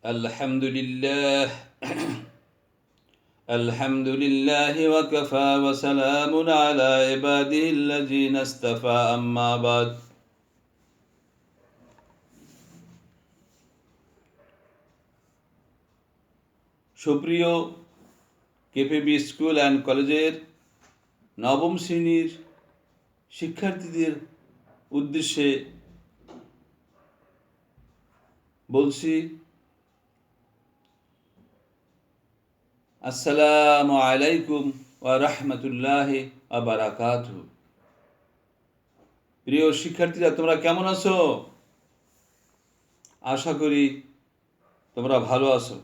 الحمد لله الحمد لله وكفى وسلام على عباده الذين اصطفى أما بعد সুপ্রিয় কেপিবি school and কলেজের নবম শ্রেণীর শিক্ষার্থীদের উদ্দেশ্যে বলছি, আসসালামু আলাইকুম ওয়া রাহমাতুল্লাহি ওয়া বারাকাতুহু। প্রিয় শিক্ষার্থীরা, তোমরা কেমন আছো? আশা করি তোমরা ভালো আছো।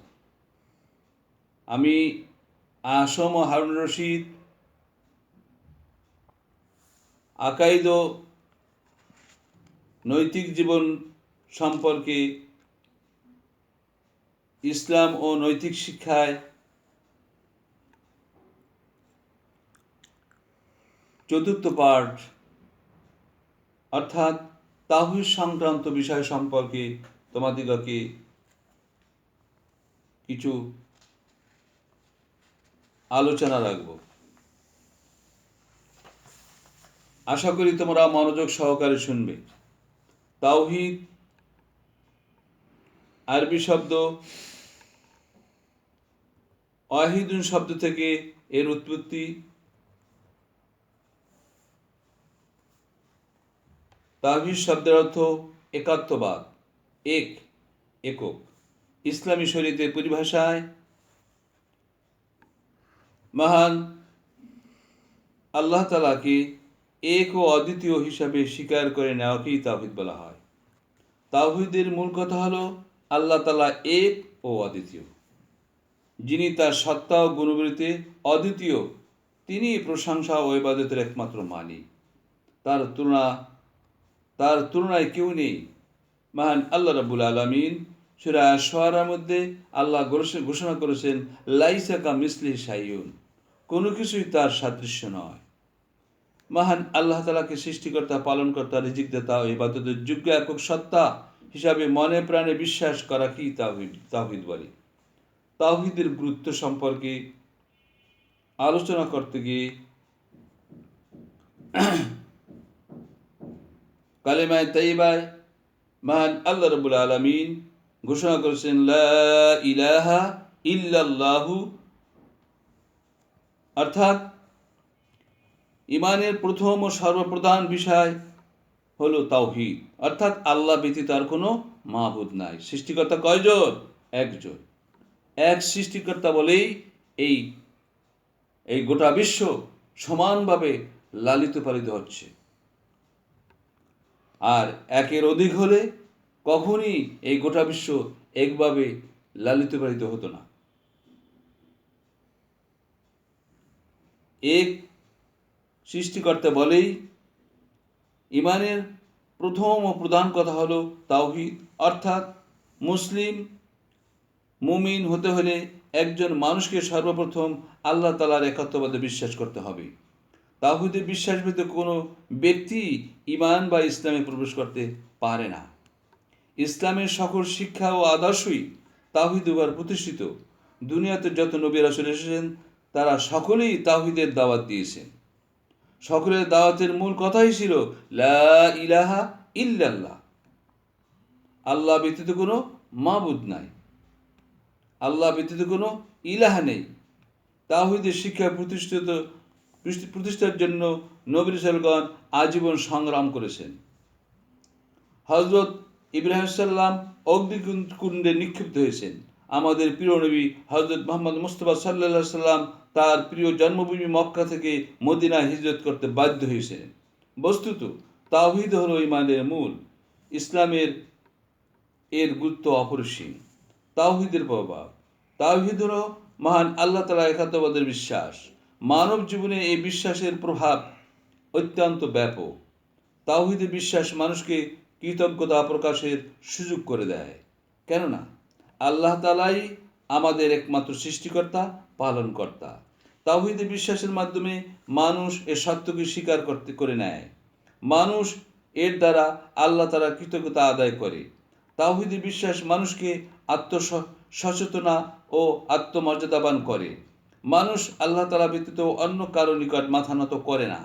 আমি আসম হারুন রশিদ আকাইদ ও নৈতিক জীবন সম্পর্কে ইসলাম ও নৈতিক শিক্ষায় চতুর্থ পাঠ অর্থাৎ তাওহীদ সংক্রান্ত বিষয় সম্পর্কে তোমাদিগকে কিছু আলোচনা রাখব। আশা করি তোমরা মনোযোগ সহকারে শুনবে। তাওহীদ আরবি শব্দ ওয়াহিদুন শব্দ থেকে এর উৎপত্তি। তাওহীদ শব্দের অর্থ একাত্মবাদ, একক। ইসলামী শরীয়তের পরিভাষায় মহান আল্লাহ তাআলাকে এক ও অদ্বিতীয় হিসাবে স্বীকার করে নেওয়াকেই তাওহীদ বলা হয়। তাওহীদের মূল কথা হলো আল্লাহ তাআলা এক ও অদ্বিতীয়, যিনি তার সত্তা ও গুণাবলীতে অদ্বিতীয়। তিনি প্রশংসা ও ইবাদতের একমাত্র মালিক। তার তুলনায় কেউ নেই। মহান আল্লাহ রাব্বুল আলামিন সূরা আশ-শুআরার মধ্যে আল্লাহ ঘোষণা করেছেন, লাইসা কামিসলিহি শাইউন, কোনো কিছুই তার সাদৃশ্য নয়। মহান আল্লাহ তাআলাকে সৃষ্টিকর্তা, পালনকর্তা, রিজিকদাতা ও ইবাদতের যোগ্য একক সত্তা হিসাবে মনে প্রাণে বিশ্বাস করাকেই তাওহীদ বলে। তাওহীদের গুরুত্ব সম্পর্কে আলোচনা করতে গিয়ে কালেমায়ে তাইয়্যিবায় মহান আল্লাহ রাব্বুল আলামিন ঘোষণা করেছেন, লা ইলাহা ইল্লাল্লাহু, অর্থাৎ ঈমানের প্রথম ও সর্বপ্রধান বিষয় হলো তাওহীদ, অর্থাৎ আল্লাহ ব্যতীত আর কোনো মাবুদ নাই। সৃষ্টিকর্তা কয়জন? একজন। এক সৃষ্টিকর্তা বলেই এই গোটা বিশ্ব সমানভাবে লালিত পালিত হচ্ছে। আর একের অধিক হলে কখনই এই গোটা বিশ্ব একভাবে লালিত পালিত হতো না। এক সৃষ্টিকর্তা বলেই ঈমানের প্রথম ও প্রধান কথা হলো তাওহীদ, অর্থাৎ মুমিন হতে হলে একজন মানুষকে সর্বপ্রথম আল্লাহ তাআলার একাত্মবাদে বিশ্বাস করতে হবে। তাওহীদে বিশ্বাস ব্যতীত কোনো ব্যক্তি ঈমান বা ইসলামে প্রবেশ করতে পারে না। ইসলামের সকল শিক্ষা ও আদর্শই তাওহীদ উপর প্রতিষ্ঠিত। দুনিয়াতে যত নবী রাসূল এসেছেন তারা সকলেই তাওহীদের দাওয়াত দিয়েছেন। সকলের দাওয়াতের মূল কথাই ছিল লা ইলাহা ইল্লাল্লাহ, আল্লাহ ব্যতীত কোনো মাবুদ নাই, আল্লাহ ব্যতীত কোনো ইলাহা নেই। তাওহীদের শিক্ষা প্রতিষ্ঠার জন্য নবী রাসূলগণ আজীবন সংগ্রাম করেছেন। হযরত ইব্রাহিম সাল্লাম অগ্নিকুণ্ডে নিক্ষিপ্ত হয়েছেন। আমাদের প্রিয় নবী হযরত মুহাম্মদ মুস্তাফা সাল্লাল্লাহু আলাইহি সাল্লাম তার প্রিয় জন্মভূমি মক্কা থেকে মদিনায় হিজরত করতে বাধ্য হয়েছেন। বস্তুত তাওহীদ হলো ঈমানের মূল। ইসলামের এর গুরুত্ব অপরিসীম। তাওহীদের প্রভাব। তাওহীদ হলো মহান আল্লাহ তাআলার একাত্মবাদের বিশ্বাস। মানব জীবনে এই বিশ্বাসের প্রভাব অত্যন্ত ব্যাপক। তাওহীদের বিশ্বাস মানুষকে কৃতজ্ঞতা প্রকাশের সুযোগ করে দেয়। কেননা আল্লাহ তাআলাই আমাদের একমাত্র সৃষ্টিকর্তা, পালনকর্তা। তাওহীদের বিশ্বাসের মাধ্যমে মানুষ এ সত্যকে স্বীকার করে নেয়। মানুষ এর দ্বারা আল্লাহ তাআলার কৃতজ্ঞতা আদায় করে। তাওহীদে বিশ্বাস মানুষকে আত্মসচেতনা ও আত্মমর্যাদাবান করে। মানুষ আল্লাহ তাআলা ব্যতীত অন্য কারো নিকট মাথা নত করে না।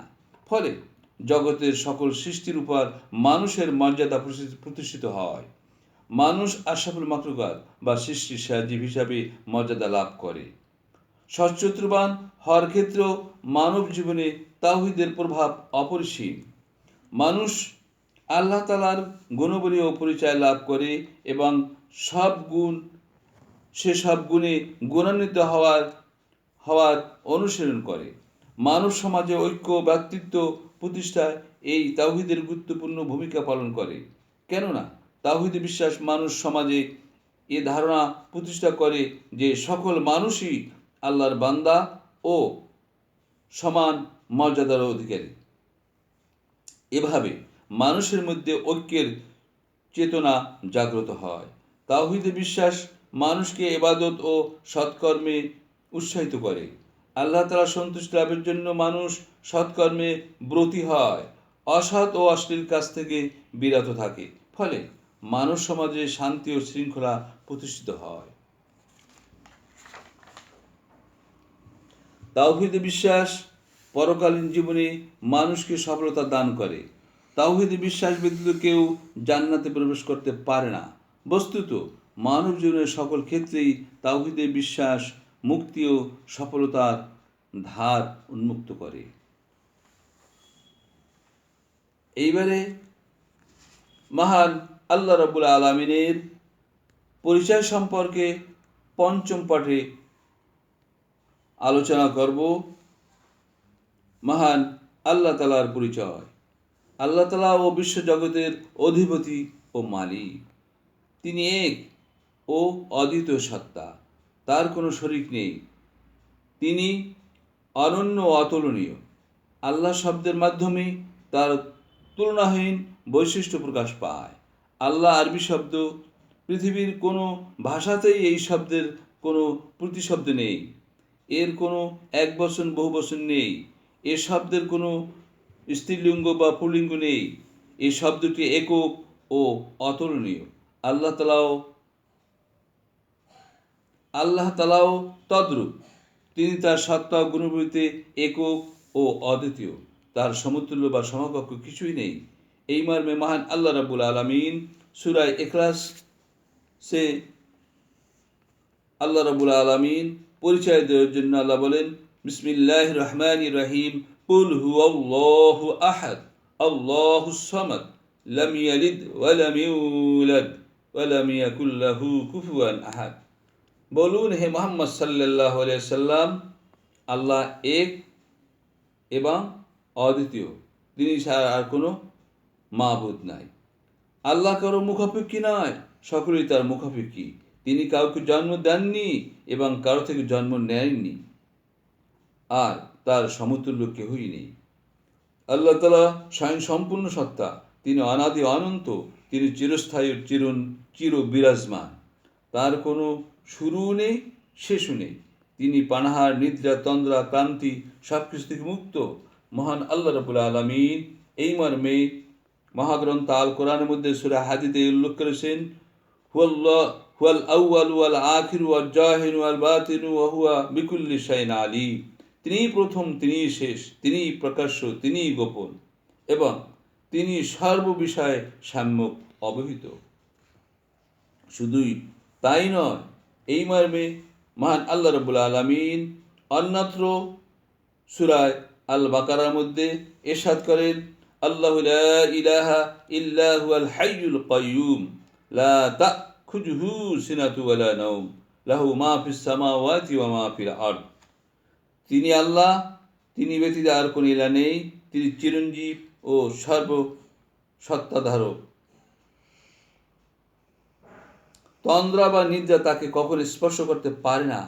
ফলে জগতের সকল সৃষ্টির উপর মানুষের মর্যাদা প্রতিষ্ঠিত হয়। মানুষ আশরাফুল মাখলুকাত বা সৃষ্টির জীব হিসাবে মর্যাদা লাভ করে। সচ্চরিত্রবান হওয়ার ক্ষেত্রেও মানব জীবনে তাওহীদের প্রভাব অপরিসীম। মানুষ আল্লাহ তাআলার গুণবলীয় পরিচয় লাভ করে এবং সব গুণে গুণান্বিত হওয়ার অনুসরণ করে। মানব সমাজে ঐক্য ব্যক্তিত্ব প্রতিষ্ঠায় এই তাওহীদের গুরুত্বপূর্ণ ভূমিকা পালন করে। কেননা তাওহীদ বিশ্বাস মানুষ সমাজে এ ধারণা প্রতিষ্ঠা করে যে সকল মানুষই আল্লাহর বান্দা ও সমান মর্যাদার অধিকারী। এভাবে মানুষের মধ্যে ঐক্যের চেতনা জাগ্রত হয়। তাওহীদে বিশ্বাস মানুষকে ইবাদত ও সৎকর্মে উৎসাহিত করে। আল্লাহ তাআলা সন্তুষ্টি লাভের জন্য মানুষ সৎকর্মে ব্রতী হয়, অসৎ ও অশ্লীল কাজ থেকে বিরত থাকে। ফলে মানব সমাজে শান্তি ও শৃঙ্খলা প্রতিষ্ঠিত হয়। তাওহীদে বিশ্বাস পরকালীন জীবনে মানুষকে সফলতা দান করে। তাওহীদে বিশ্বাস ব্যতীত কেউ জান্নাতে প্রবেশ করতে পারে না। বস্তুত মানব জীবনের সকল ক্ষেত্রেই তাওহীদে বিশ্বাস মুক্তি ও সফলতার ধার উন্মুক্ত করে। এইবারে মহান আল্লাহ রাব্বুল আলামিনের পরিচয় সম্পর্কে পঞ্চম পাঠে আলোচনা করব। মহান আল্লাহ তাআলার পরিচয়। আল্লাহ তাআলা ও বিশ্বজগতের অধিপতি ও মালিক। তিনি এক ও অদ্বিতীয় সত্তা, তার কোনো শরীক নেই। তিনি অনন্য ও অতুলনীয়। আল্লাহ শব্দের মাধ্যমে তার তুলনাহীন বৈশিষ্ট্য প্রকাশ পায়। আল্লাহ আরবি শব্দ, পৃথিবীর কোনো ভাষাতেই এই শব্দের কোনো প্রতিশব্দ নেই। এর কোনো একবচন বহুবচন নেই। এ শব্দের কোনো স্ত্রীলিঙ্গ বা পুল্লিঙ্গ নেই। এই শব্দটি একক ও অতুলনীয়। আল্লাহ তাআলাও তদ্রূপ। তিনি তার সত্তা ও গুণবলীতে একক ও অদ্বিতীয়। তার সমতুল্য বা সমকক্ষ কিছুই নেই। এই মর্মে মহান আল্লাহ রাব্বুল আলামিন সূরা ইখলাস সে আল্লাহ রাব্বুল আলামিন পরিচয় দেওয়ার জন্য আল্লাহ বলেন, বিসমিল্লাহির রহমানির রহিম, কুল হুয়াল্লাহু আহাদ, আল্লাহুস সামাদ, লাম ইয়ালিদ ওয়া লাম ইউলাদ ওয়া লাম ইয়াকুল লাহু কুফুয়ান আহাদ। বলুন হে মুহাম্মদ সাল্লাল্লাহু আলাইহি সাল্লাম, আল্লাহ এক এবং অদ্বিতীয়, তিনি ছাড়া আর কোনো মাবুদ নাই। আল্লাহ কারো মুখাপেক্ষী নয়, সকলেই তার মুখাপেক্ষী। তিনি কাউকে জন্ম দেননি এবং কারো থেকে জন্ম নেননি, আর তার সমতুল্য কেহই নেই। আল্লাহ তাআলা স্বয়ং সম্পূর্ণ সত্তা। তিনি অনাদি অনন্ত। তিনি চিরস্থায়ী চির বিরাজমান। তার কোনো শুরু নেই, শেষও নেই। তিনি পানাহার, নিদ্রা, তন্দ্রা, ক্লান্তি সব কিছু থেকে মুক্ত। মহান আল্লাহ রাব্বুল আলামিন এই মর্মে মহাগ্রন্থ আল কোরআনের মধ্যে সূরা হাদীদে উল্লেখ করেছেন, হুয়াল আউয়াল ওয়াল আখিরু ওয়াল জাহিরু ওয়াল বাতিনু ওয়া হুয়া বিকুল্লি শাইইন আলীম। তিনিই প্রথম, তিনিই শেষ, তিনিই প্রকাশ্য, তিনিই গোপন, এবং তিনি সর্ববিষয়ে সম্যক অবহিত। শুধুই তাই নয়, এই মর্মে মহান আল্লাহ রাব্বুল আলামিন অন্যত্র সূরা আল বাকারার মধ্যে ইরশাদ করেন, আল্লাহু লা ইলাহা ইল্লা হুয়াল হাইয়ুল কাইয়্যুম, লা তাখুযুহু সিনাতু ওয়া লা নাওম, লাহু মা ফিস সামাওয়াতি ওয়া মা ফিল আরদ। তিনি আল্লাহ, তিনি ব্যতীত আর কোনো ইলাহ নেই। তিনি চিরঞ্জীব ও সর্বসত্তাধারক। তন্দ্রা বা নিদ্রা তাকে কখনো স্পর্শ করতে পারে না।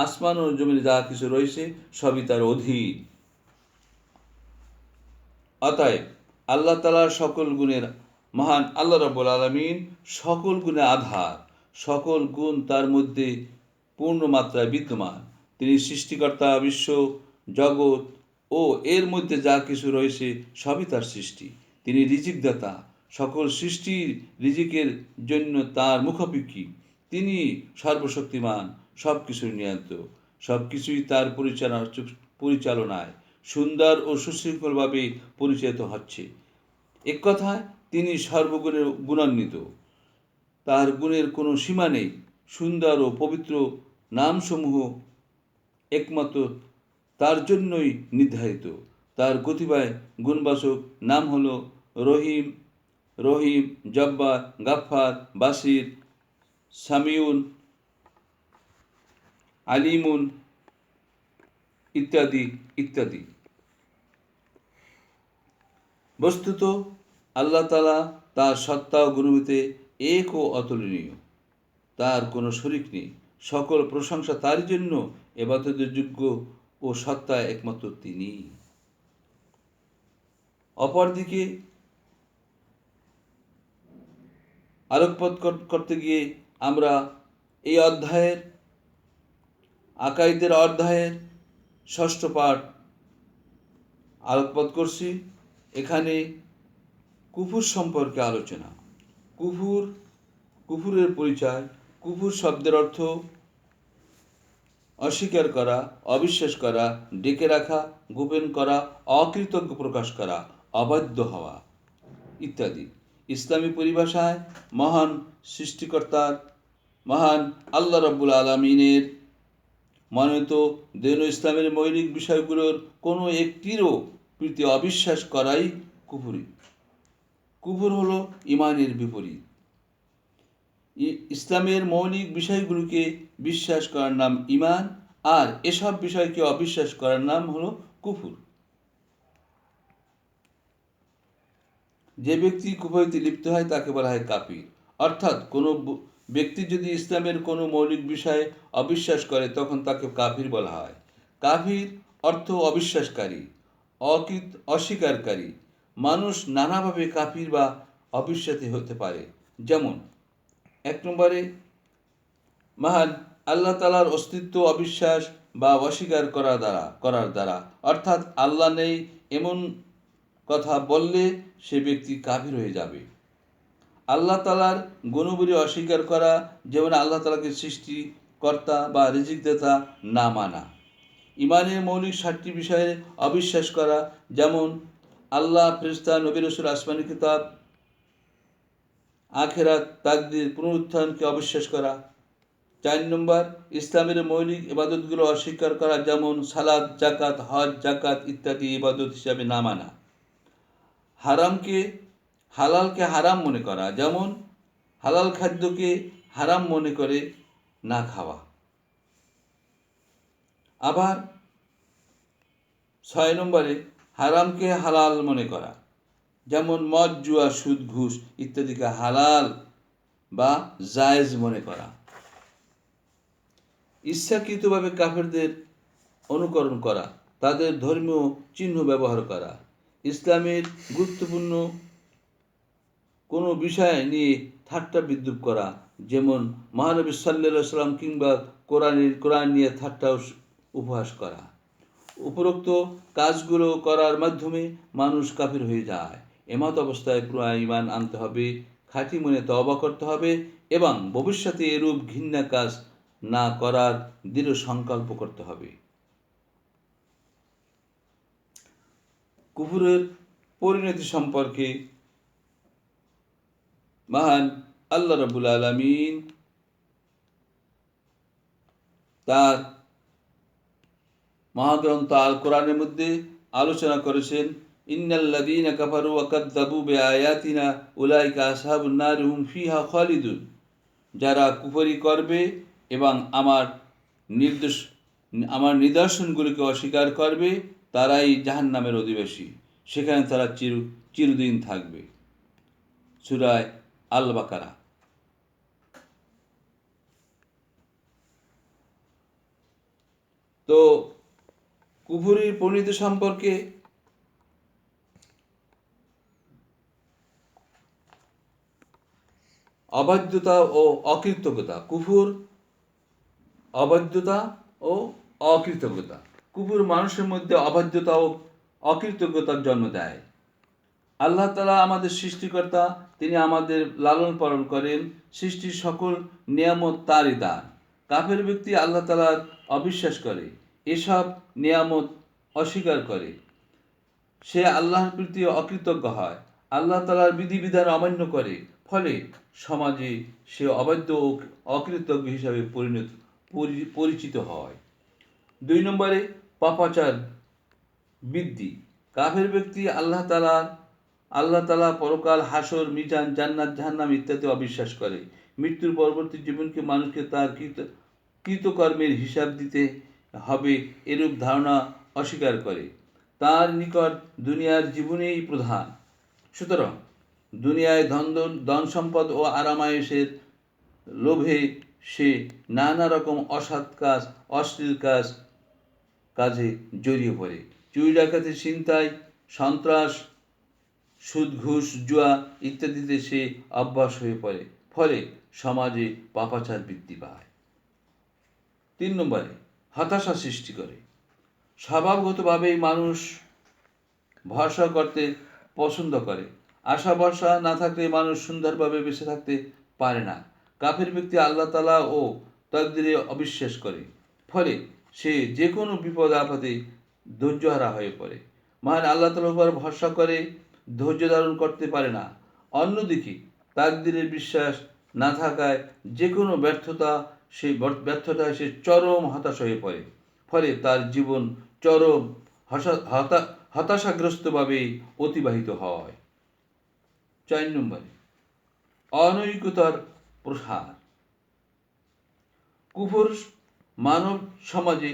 আসমান ও জমিনে যা কিছু রয়েছে সবই তার অধীন। অতএব আল্লাহ তাআলার সকল গুণের মহান আল্লাহ রাব্বুল আলামিন সকল গুণের আধার। সকল গুণ তার মধ্যে পূর্ণ মাত্রায় বিদ্যমান। তিনি সৃষ্টিকর্তা। বিশ্ব জগৎ ও এর মধ্যে যা কিছু রয়েছে সবই তার সৃষ্টি। তিনি রিজিকদাতা। সকল সৃষ্টির রিজিকের জন্য তার মুখাপেক্ষী। তিনি সর্বশক্তিমান, সব কিছুর নিয়ন্ত্রক, সব কিছুই তার পরিচালনায় সুন্দর ও সুশৃঙ্খলভাবে পরিচালিত হচ্ছে। এক কথায় তিনি সর্বগুণে গুণান্বিত, তার গুণের কোনো সীমা নেই। সুন্দর ও পবিত্র নামসমূহ একমাত্র তার জন্যই নির্ধারিত। তার কতিপয় গুণবাচক নাম হল রহিম, রহিম, জব্বার, গাফফার, বাসির, সামিউন, আলিমুন ইত্যাদি ইত্যাদি। বস্তুত আল্লাহ তাআলা তার সত্তা ও গুণবিতে এক ও অতুলনীয়, তার কোনো শরিক নেই। সকল প্রশংসা তার জন্য, ইবাদতের যোগ্য ও সত্তা একমাত্র তিনি। অপরদিকে আলোকপাত করতে গিয়ে আমরা এই অধ্যায়ের আকাইদের অধ্যায়ের 6ষ্ঠ পাঠ আলোকপাত করছি। এখানে কুফুর সম্পর্কে আলোচনা। কুফুরের পরিচয়। কুফুর শব্দের অর্থ অস্বীকার করা, অবিশ্বাস করা, ডেকে রাখা, গোপন করা, অকৃতজ্ঞ প্রকাশ করা, অবাধ্য হওয়া ইত্যাদি। ইসলামী পরিভাষায় মহান সৃষ্টিকর্তার, মহান আল্লাহ রাব্বুল আলামিনের মনোনীত দিন ইসলামের মৌলিক বিষয়গুলোর কোনো একটিরও প্রতি অবিশ্বাস করাই কুফরি। কুফর হলো ইমানের বিপরীত। ইসলামের মৌলিক বিষয়গুলোকে বিশ্বাস করার নাম ইমান, আর এসব বিষয়কে অবিশ্বাস করার নাম হলো কুফর। যে ব্যক্তি কুফরিতে লিপ্ত হয় তাকে বলা হয় কাফির। অর্থাৎ কোনো ব্যক্তি যদি ইসলামের কোনো মৌলিক বিষয়ে অবিশ্বাস করে তখন তাকে কাফির বলা হয়। কাফির অর্থ অবিশ্বাসকারী, অস্বীকারী। মানুষ নানাভাবে কাফির বা অবিশ্বাসী হতে পারে। যেমন 1 নম্বরে মহান আল্লাহ তাআলার অস্তিত্ব অবিশ্বাস বা অস্বীকার করার দ্বারা, অর্থাৎ আল্লাহ নেই এমন কথা বললে সে ব্যক্তি কাফির হয়ে যাবে। আল্লাহ তাআলার গুণাবলী অস্বীকার করা, যেমন আল্লাহ তাআলাকে সৃষ্টিকর্তা বা রিজিকদাতা না মানা। ইমানের মৌলিক 7টি বিষয়ে অবিশ্বাস করা, যেমন আল্লাহ, ফেরেশতা, নবী, রাসূল, আসমানি কিতাব, আখিরাত, তাকদীর, পুনরুত্থানকে অবিশ্বাস করা। 4 নম্বর ইসলামের মৌলিক ইবাদতগুলো অস্বীকার করা, যেমন সালাত, জাকাত, হজ, জাকাত ইত্যাদি ইবাদত হিসাবে না মানা। হালালকে হারাম মনে করা, যেমন হালাল খাদ্যকে হারাম মনে করে না খাওয়া। আবার 6 নম্বরে হারামকে হালাল মনে করা, যেমন মদ, জুয়া, সুদ, ঘুষ ইত্যাদিকে হালাল বা জায়েজ মনে করা। ইচ্ছাকৃতভাবে কাফেরদের অনুকরণ করা, তাদের ধর্মীয় চিহ্ন ব্যবহার করা, ইসলামের গুরুত্বপূর্ণ কোনো বিষয় নিয়ে ঠাট্টা বিদ্রূপ করা, যেমন মহানবী সাল্লাল্লাহু আলাইহি ওয়াসাল্লাম কিংবা কোরআন নিয়ে ঠাট্টা উপহাস করা। উপরোক্ত কাজগুলো করার মাধ্যমে মানুষ কাফির হয়ে যায়। এমত অবস্থায় পুরো ঈমান আনতে হবে, খাঁটি মনে তওবা করতে হবে এবং ভবিষ্যতে এরূপ ঘৃণ্য কাজ না করার দৃঢ় সংকল্প করতে হবে। কুফরের পরিণতি সম্পর্কে মহান আল্লাহ রাব্বুল আলামিন তার মহাগ্রন্থ আল কোরআনের মধ্যে আলোচনা করেছেন, ইন্নাল্লাযীনা কাফারু ওয়া কাযযাবু বিআয়াতিনা উলাইকা আসহাবুন নার হুম ফিহা খালিদুন। যারা কুফরি করবে এবং আমার নিদর্শনগুলিকে অস্বীকার করবে তারাই জাহান্নামের অধিবাসী, সেখানে তারা চিরদিন থাকবে। সূরা আল বাকারা। তো কুফরির পরিণতি সম্পর্কে অবাধ্যতা ও অকৃতজ্ঞতা। কুফর অবাধ্যতা ও অকৃতজ্ঞতা। কুফর মানুষের মধ্যে অবাধ্যতা ও অকৃতজ্ঞতার জন্ম দেয়। আল্লাহ তাআলা আমাদের সৃষ্টিকর্তা, তিনি আমাদের লালন পালন করেন, সৃষ্টির সকল নিয়ামত তারই দান। কাফের ব্যক্তি আল্লাহ তাআলার অবিশ্বাস করে, এসব নিয়ামত অস্বীকার করে, সে আল্লাহর প্রতি অকৃতজ্ঞ হয়, আল্লাহ তাআলার বিধিবিধান অমান্য করে, ফলে সমাজে সে অবাধ্য ও অকৃতজ্ঞ হিসাবে পরিচিত হয়। 2 নম্বরে পাপাচার বৃদ্ধি। কাফের ব্যক্তি আল্লাহ তাআলা পরকাল, হাসর, মিজান, জান্নাত, জাহান্নাম ইত্যাদি অবিশ্বাস করে। মৃত্যুর পরবর্তী জীবনকে মানুষকে তার কৃতকর্মের হিসাব দিতে হবে এরূপ ধারণা অস্বীকার করে। তার নিকট দুনিয়ার জীবনেই প্রধান। সুতরাং দুনিয়ায় ধন সম্পদ ও আরামায়েশের লোভে সে নানা রকম অসৎ কাজ, অশ্লীল কাজে জড়িয়ে পড়ে। চুরি, ডাকাতি, ছিনতাই, সন্ত্রাস, সুদ, ঘুষ, জুয়া ইত্যাদিতে সে অভ্যাস হয়ে পড়ে, ফলে সমাজে পাপাচার বৃদ্ধি পায়। 3 নম্বরে হতাশা সৃষ্টি করে। স্বভাবগতভাবেই মানুষ ভরসা করতে পছন্দ করে। আশা ভরসা না থাকলে মানুষ সুন্দরভাবে বেঁচে থাকতে পারে না। কাফের ব্যক্তি আল্লাহ তাআলা ও তাকদীরে অবিশ্বাস করে, ফলে সে যে কোনো বিপদ আপদে ধৈর্যহারা হয়ে পড়ে। মহান আল্লাহ তাআলার উপর ভরসা করে ধৈর্য ধারণ করতে পারে না। অন্যদিকে তাকদীরের বিশ্বাস না থাকায় যে কোনো ব্যর্থতায় সে চরম হতাশ হয়ে পড়ে, ফলে তার জীবন চরম হতাশাগ্রস্তভাবে অতিবাহিত হয়। 4 নম্বরে অনৈতিকতার প্রসার। কুফর মানব সমাজে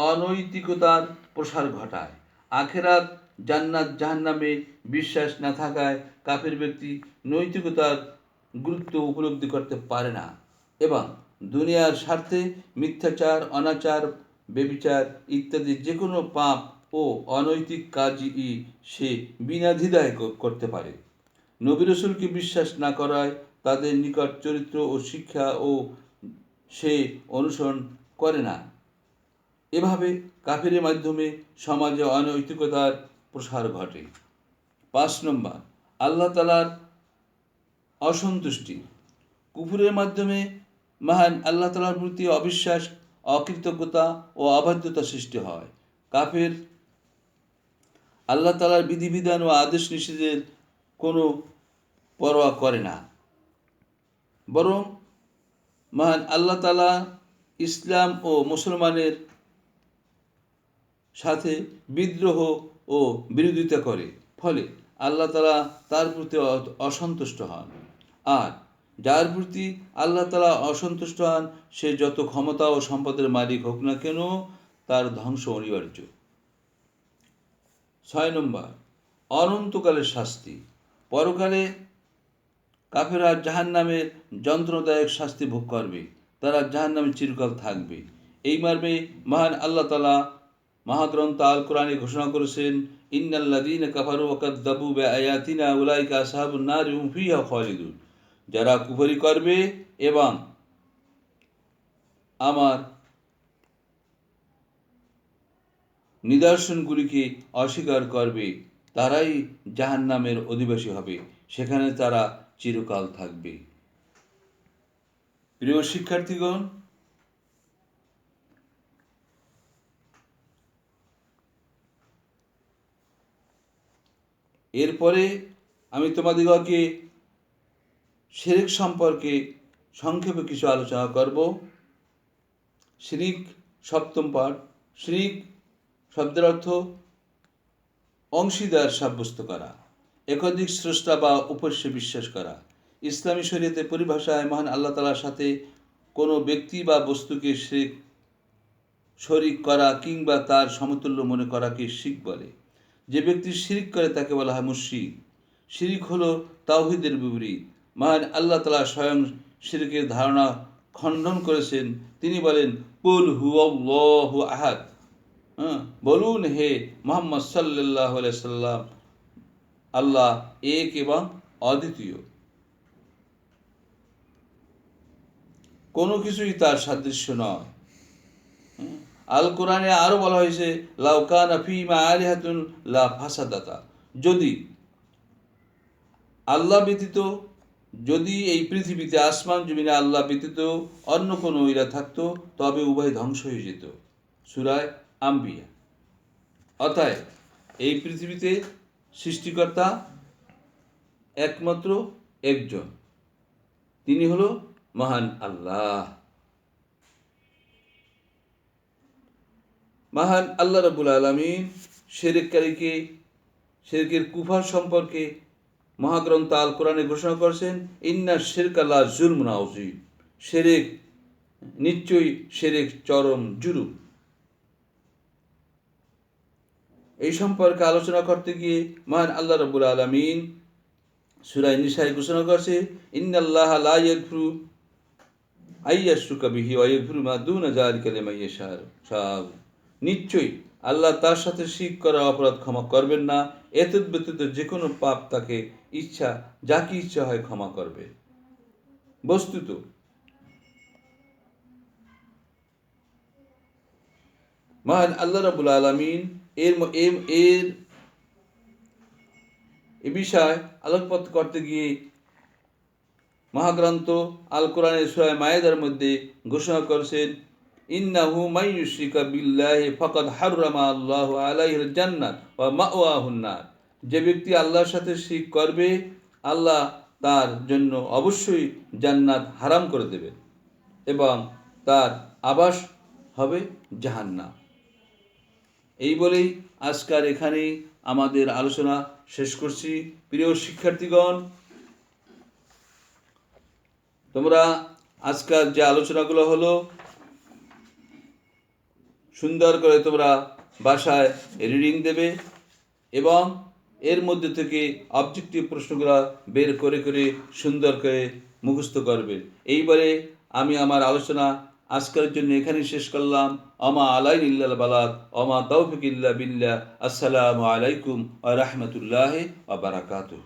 অনৈতিকতার প্রসার ঘটায়। আখেরাত, জান্নাত, জাহান্নামে বিশ্বাস না থাকায় কাফের ব্যক্তি নৈতিকতার গুরুত্ব উপলব্ধি করতে পারে না এবং দুনিয়ার স্বার্থে মিথ্যাচার, অনাচার, ব্যভিচার ইত্যাদি যে কোনো পাপ ও অনৈতিক কাজই সে বিনা দ্বিধায় করতে পারে। নবী রাসূলকে বিশ্বাস না করায় তাদের নিকট চরিত্র ও শিক্ষা ও সে অনুসরণ করে না। এভাবে কাফিরের মাধ্যমে সমাজে অনৈতিকতার প্রসার ঘটে। 5 নম্বর আল্লাহ তাআলার অসন্তুষ্টি। কুফরের মাধ্যমে মহান আল্লাহ তাআলার প্রতি অবিশ্বাস, অকৃতজ্ঞতা ও অবাধ্যতা সৃষ্টি হয়। কাফের আল্লাহ তাআলার বিধিবিধান ও আদেশ নিষেধের কোনো পরোয়া করে না, বরং মহান আল্লাহ তাআলা, ইসলাম ও মুসলমানের সাথে বিদ্রোহ ও বিরোধিতা করে, ফলে আল্লাহ তাআলা তার প্রতি অসন্তুষ্ট হন। আর যার প্রতি আল্লাহ তাআলা অসন্তুষ্ট হন, সে যত ক্ষমতা ও সম্পদের মালিক হোক না কেন, তার ধ্বংস অনিবার্য। 6 নম্বর অনন্তকালের শাস্তি। পরকালে কাফেররা জাহান্নামের যন্ত্রণাদায়ক শাস্তি ভোগ করবে, তারা জাহান্নামে চিরকাল থাকবে। এই মর্মে মহান আল্লাহ তাআলা মহাগ্রন্থ আল কোরআনে ঘোষণা করেছেন, ইন্নাল্লাযীনা কাফারু ওয়া কাযযাবু বিআয়াতিনা উলাইকা আসহাবুন নারি হুম ফিহা খালিদুন। যারা কুফরি করবে এবং আমার নিদর্শনগুলিকে অস্বীকার করবে, তারাই জাহান্নামের অধিবাসী হবে, সেখানে তারা চিরকাল থাকবে। প্রিয় শিক্ষার্থীগণ, এরপরে আমি তোমাদিগকে শিরক সম্পর্কে সংক্ষেপে কিছু আলোচনা করব। শিরক, 7ম পাঠ। শিরক শব্দের অর্থ অংশীদার সাব্যস্ত করা, একাধিক স্রষ্টা বা উপস্যে বিশ্বাস করা। ইসলামী শরীয়তের পরিভাষায় মহান আল্লাহ তাআলার সাথে কোনো ব্যক্তি বা বস্তুকে শরীক করা কিংবা তার সমতুল্য মনে করাকে শিরক বলে। যে ব্যক্তি শিরক করে তাকে বলা হয় মুশরিক। শিরক হলো তাওহীদের বিপরীত। মহান আল্লাহ তাআলা স্বয়ং শিরকের ধারণা খণ্ডন করেছেন। তিনি বলেন, কুল হুয়াল্লাহু আহাদ। বলুন হে মুহাম্মদ সাল্লাল্লাহু আলাইহি সাল্লাম, আল্লাহ এক এবং অদ্বিতীয়, কোনো কিছুই তার সাদৃশ্য নয়। আল কোরআনে আরও বলা হয়েছে, লাউ কানা ফীমা আলিহাতুন লা ফাসাদাতা। যদি আল্লাহ ব্যতীত যদি এই পৃথিবীতে আসমান জমিনে আল্লাহ ব্যতীত অন্য কোনো ইলা থাকতো তবে উভয় ধ্বংস হয়ে যেত। সূরা আম্বিয়া। অতএব এই পৃথিবীতে সৃষ্টিকর্তা একমাত্র একজন, তিনি হলো মহান আল্লাহ। মহান আল্লাহ রাব্বুল আলামিন শিরককারীকে, শিরকের কুফর সম্পর্কে মহাগ্রন্থ আল কোরআনে ঘোষণা করেছেন, ইন্না শিরকা লা যুলমুন আযীম, শিরক নিশ্চয়ই শিরক চরম জুলুম। এই সম্পর্কে আলোচনা করতে গিয়ে মহান আল্লাহ রাব্বুল আলামিন সূরা নিসায় ঘোষণা করেছে, ইন্নাল্লাহা লা ইয়াগফিরু আইয়াশরুকা বিহি ওয়া ইয়াগফিরু মা দুনা যালিকা লিমান ইয়াশা। নিশ্চয়ই আল্লাহ তার সাথে শিরক করা অপরাধ ক্ষমা করবেন না, এতদ ব্যতীত যে কোনো পাপ তাকে ইচ্ছা যাকে ইচ্ছা হয় ক্ষমা করবে। বস্তুত মহান আল্লাহ রাব্বুল আলামিন এর এ বিষয় আলোকপাত করতে গিয়ে মহাগ্রন্থ আল কোরআনের সূরা মায়েদার মধ্যে ঘোষণা করেছেন, ইন্নাহু মান ইউশরিকা বিল্লাহি ফাকাদ হাররামা আল্লাহু আলাইহিল জান্নাত ওয়া মাওয়াহুন নার। যে ব্যক্তি আল্লাহর সাথে শিরক করবে, আল্লাহ তার জন্য অবশ্যই জান্নাত হারাম করে দেবেন এবং তার আবাস হবে জাহান্নাম। এই বলেই আজকাল এখানেই আমাদের আলোচনা শেষ করছি। প্রিয় শিক্ষার্থীগণ, তোমরা আজকাল যে আলোচনাগুলো হলো সুন্দর করে তোমরা বাসায় রিডিং দেবে এবং এর মধ্যে থেকে অবজেক্টিভ প্রশ্নগুলো বের করে করে সুন্দর করে মুখস্থ করবে। এইবারে আমি আমার আলোচনা আজকের জন্য এখানেই শেষ করলাম। আমা আলাইন ইল্লাল বালাগ আমা তাওফিক ইল্লা বিল্লাহ। আসসালামু আলাইকুম ওয়া রাহমাতুল্লাহি ওয়া বারাকাতুহু।